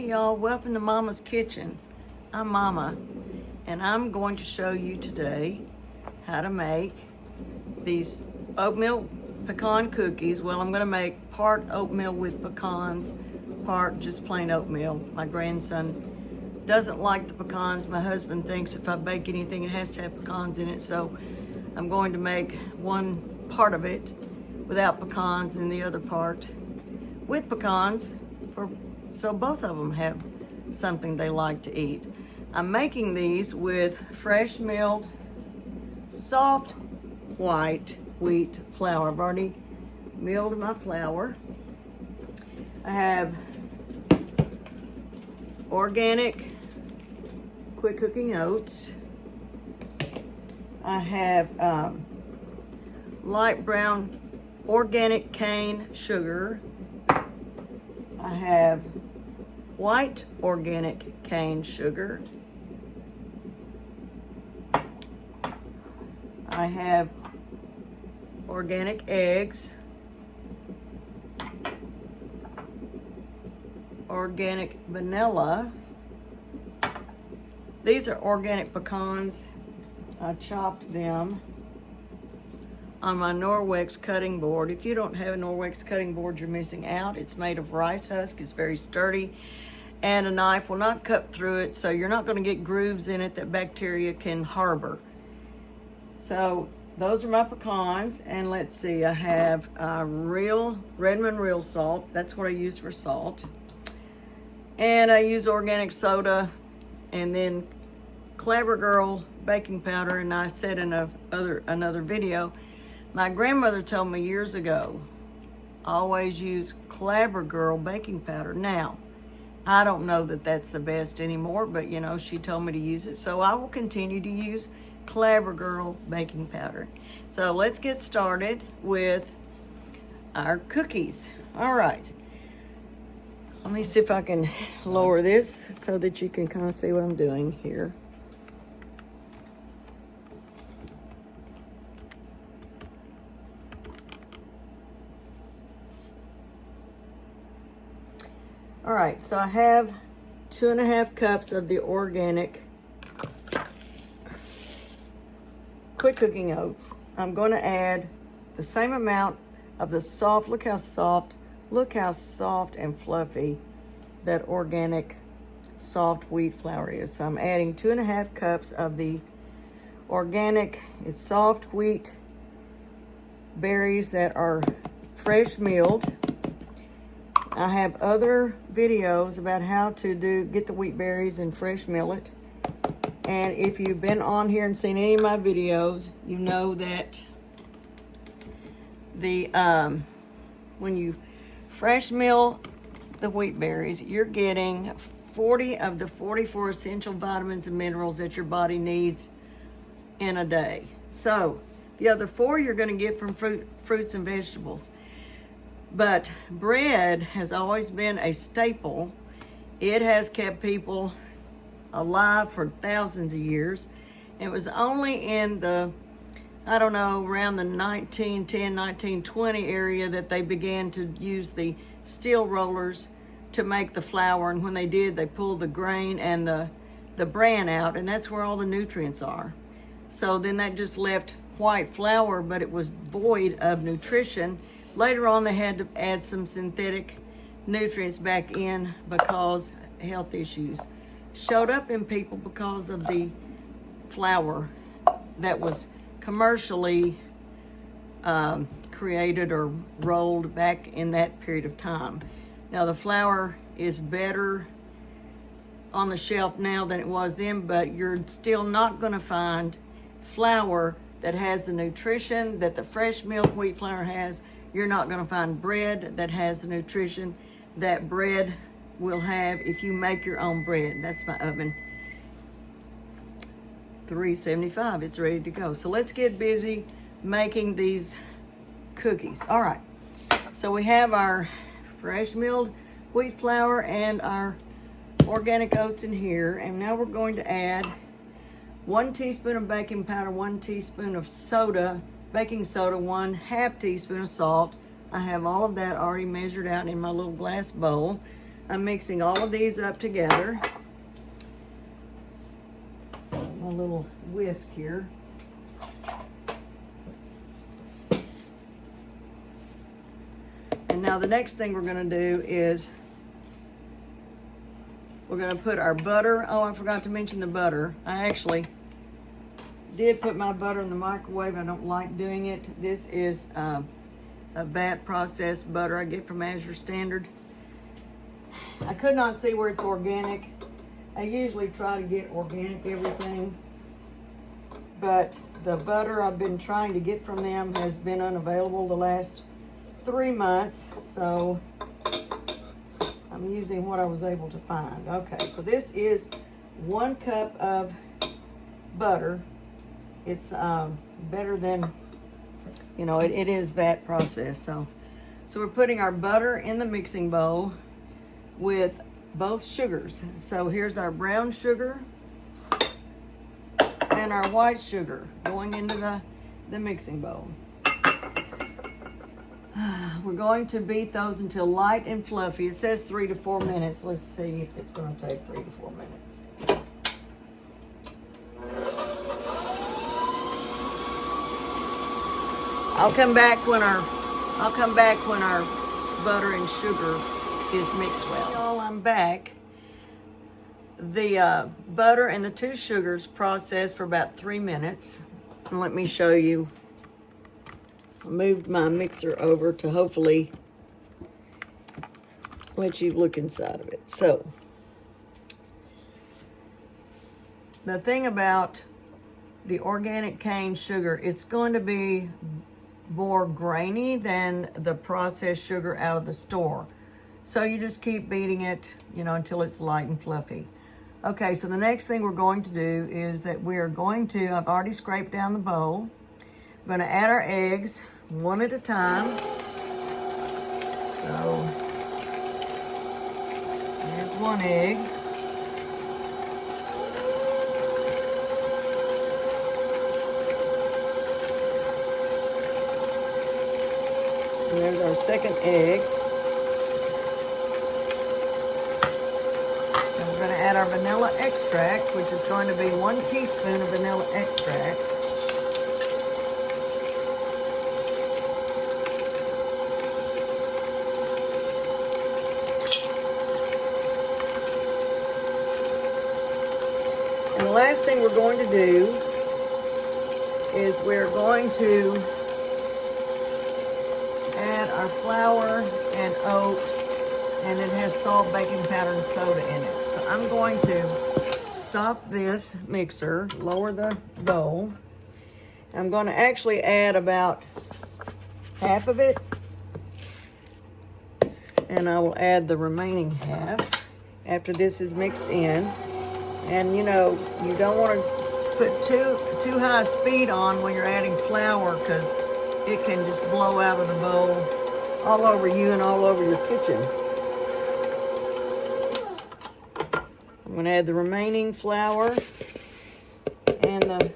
Hey y'all, welcome to Mama's Kitchen. I'm Mama, and I'm going to show you today how to make these oatmeal pecan cookies. Well, I'm gonna make part oatmeal with pecans, part just plain oatmeal. My grandson doesn't like the pecans. My husband thinks if I bake anything, it has to have pecans in it. So I'm going to make one part of it without pecans and the other part with pecans, so both of them have something they like to eat. I'm making these with fresh milled, soft white wheat flour. I've already milled my flour. I have organic quick cooking oats. I have light brown organic cane sugar. I have white organic cane sugar. I have organic eggs, organic vanilla. These are organic pecans. I chopped them on my Norwex cutting board. If you don't have a Norwex cutting board, you're missing out. It's made of rice husk. It's very sturdy, and a knife will not cut through it, so you're not going to get grooves in it that bacteria can harbor. So those are my pecans, and let's see, I have real Redmond real salt. That's what I use for salt, and I use organic soda, and then Clever Girl baking powder. And I said in another video, my grandmother told me years ago, always use Clever Girl baking powder. Now, I don't know that that's the best anymore, but you know, she told me to use it, so I will continue to use Clever Girl baking powder. So let's get started with our cookies. All right, let me see if I can lower this so that you can kind of see what I'm doing here. All right, so I have 2.5 cups of the organic quick cooking oats. I'm going to add the same amount of the soft, look how soft and fluffy that organic soft wheat flour is. So I'm adding 2.5 cups of the organic, it's soft wheat berries that are fresh milled. I have other videos about how to get the wheat berries and fresh millet. And if you've been on here and seen any of my videos, you know that when you fresh mill the wheat berries, you're getting 40 of the 44 essential vitamins and minerals that your body needs in a day. So the other 4 you're going to get from fruits and vegetables. But bread has always been a staple. It has kept people alive for thousands of years. It was only in the, I don't know, around the 1910, 1920 area that they began to use the steel rollers to make the flour. And when they did, they pulled the grain and the bran out, and that's where all the nutrients are. So then that just left white flour, but it was void of nutrition. Later on, they had to add some synthetic nutrients back in because health issues showed up in people because of the flour that was commercially created or rolled back in that period of time. Now, the flour is better on the shelf now than it was then, but you're still not going to find flour that has the nutrition that the fresh milled wheat flour has. You're not going to find bread that has the nutrition that bread will have if you make your own bread. That's my oven. 375, it's ready to go. So let's get busy making these cookies. All right, so we have our fresh milled wheat flour and our organic oats in here, and now we're going to add 1 teaspoon of baking powder, 1 teaspoon of soda, baking soda, 1/2 teaspoon of salt. I have all of that already measured out in my little glass bowl. I'm mixing all of these up together. My little whisk here. And now the next thing we're going to do is we're going to put our butter. Oh, I forgot to mention the butter. I actually did put my butter in the microwave. I don't like doing it. This is a vat processed butter I get from Azure Standard. I could not see where it's organic. I usually try to get organic everything, but the butter I've been trying to get from them has been unavailable the last 3 months, so I'm using what I was able to find. Okay, so this is 1 cup of butter. It's better than, you know, it is vat processed. So we're putting our butter in the mixing bowl with both sugars. So here's our brown sugar and our white sugar going into the mixing bowl. We're going to beat those until light and fluffy. It says 3 to 4 minutes. Let's see if it's going to take 3 to 4 minutes. I'll come back when our butter and sugar is mixed well. Y'all, I'm back. The butter and the 2 sugars processed for about 3 minutes. And let me show you. I moved my mixer over to hopefully let you look inside of it. So, the thing about the organic cane sugar, it's going to be more grainy than the processed sugar out of the store. So you just keep beating it, you know, until it's light and fluffy. Okay, so the next thing we're going to do is that we are going to, I've already scraped down the bowl. I'm going to add our eggs 1 at a time. So here's 1 egg. And there's our 2nd egg. And we're going to add our vanilla extract, which is going to be 1 teaspoon of vanilla extract. And the last thing we're going to do is we're going to add our flour and oat, and it has salt, baking powder, and soda in it. So I'm going to stop this mixer, lower the bowl. I'm going to actually add about half of it, and I will add the remaining half after this is mixed in. And you know, you don't want to put too high speed on when you're adding flour, because it can just blow out of the bowl all over you and all over your kitchen. I'm going to add the remaining flour and the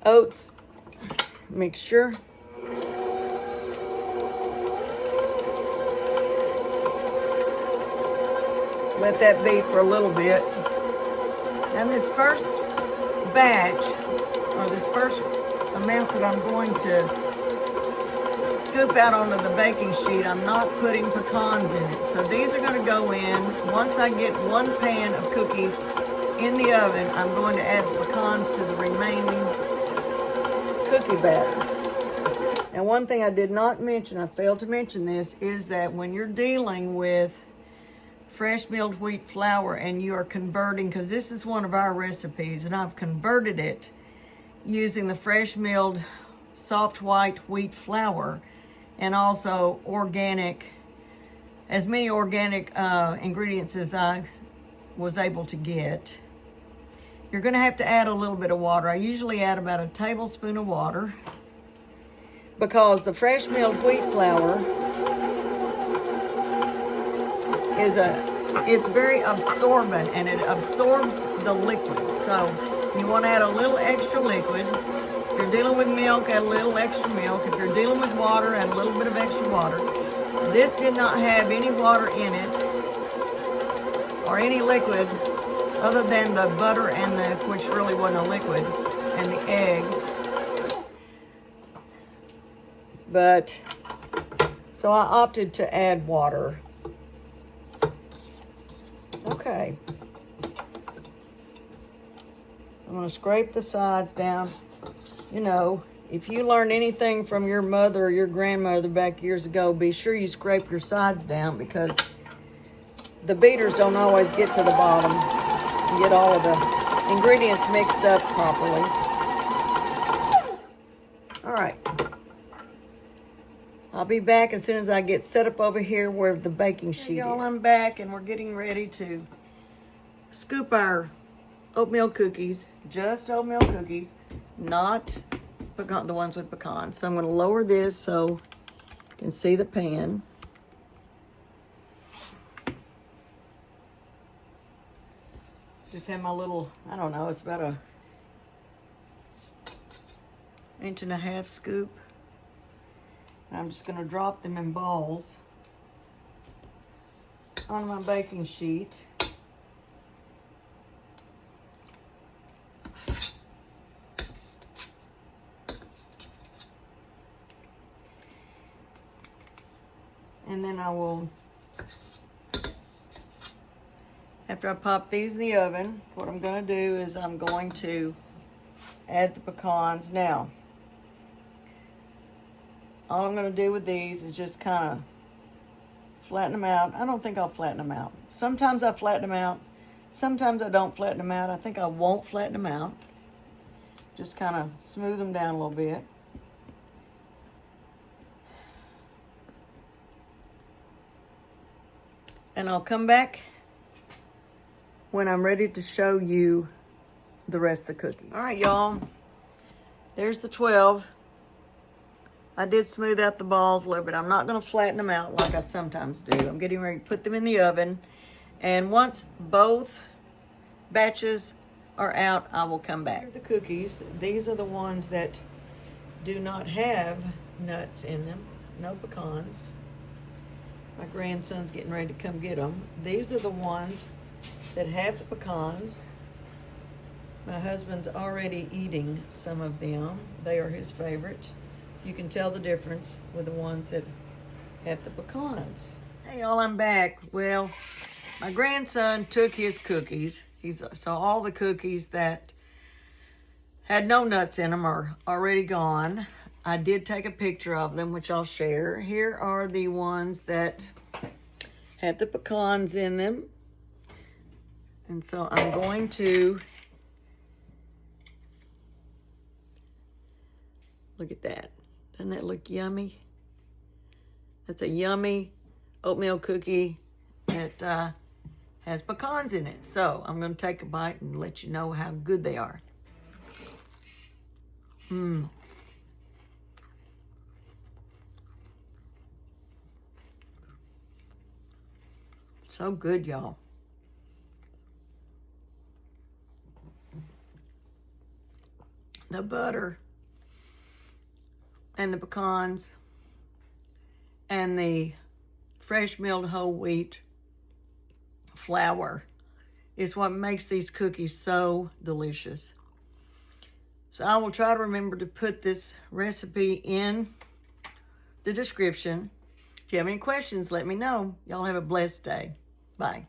oats mixture. Let that beat for a little bit. And this first batch, or this first amount that I'm going to scoop out onto the baking sheet, I'm not putting pecans in it. So these are going to go in. Once I get 1 pan of cookies in the oven, I'm going to add the pecans to the remaining cookie batter. Now, one thing I did not mention, I failed to mention this, is that when you're dealing with fresh milled wheat flour and you are converting, because this is one of our recipes and I've converted it using the fresh milled soft white wheat flour and also organic, as many organic ingredients as I was able to get. You're going to have to add a little bit of water. I usually add about 1 tablespoon of water, because the fresh milled wheat flour is it's very absorbent, and it absorbs the liquid. So you want to add a little extra liquid. If you're dealing with milk, add a little extra milk. If you're dealing with water, add a little bit of extra water. This did not have any water in it or any liquid other than the butter and which really wasn't a liquid, and the eggs. But, so I opted to add water. Okay. I'm gonna scrape the sides down. You know, if you learned anything from your mother or your grandmother back years ago, be sure you scrape your sides down, because the beaters don't always get to the bottom and get all of the ingredients mixed up properly. All right. I'll be back as soon as I get set up over here where the baking sheet is. Y'all, I'm back and we're getting ready to scoop our oatmeal cookies, just oatmeal cookies, not pecan, the ones with pecans. So I'm going to lower this so you can see the pan. Just have my little, I don't know, it's about a 1.5 inch scoop. And I'm just going to drop them in balls on my baking sheet. And then I will, after I pop these in the oven, what I'm going to do is I'm going to add the pecans. Now, all I'm going to do with these is just kind of flatten them out. I don't think I'll flatten them out. Sometimes I flatten them out. Sometimes I don't flatten them out. I think I won't flatten them out. Just kind of smooth them down a little bit. And I'll come back when I'm ready to show you the rest of the cookies. All right, y'all. There's the 12. I did smooth out the balls a little bit. I'm not going to flatten them out like I sometimes do. I'm getting ready to put them in the oven. And once both batches are out, I will come back. Here are the cookies. These are the ones that do not have nuts in them. No pecans. My grandson's getting ready to come get them. These are the ones that have the pecans. My husband's already eating some of them. They are his favorite. So you can tell the difference with the ones that have the pecans. Hey y'all, I'm back. Well, my grandson took his cookies. So all the cookies that had no nuts in them are already gone. I did take a picture of them, which I'll share. Here are the ones that have the pecans in them. And so I'm going to, look at that. Doesn't that look yummy? That's a yummy oatmeal cookie that has pecans in it. So I'm going to take a bite and let you know how good they are. Mmm. So good, y'all. The butter and the pecans and the fresh milled whole wheat flour is what makes these cookies so delicious. So I will try to remember to put this recipe in the description. If you have any questions, let me know. Y'all have a blessed day. Bye.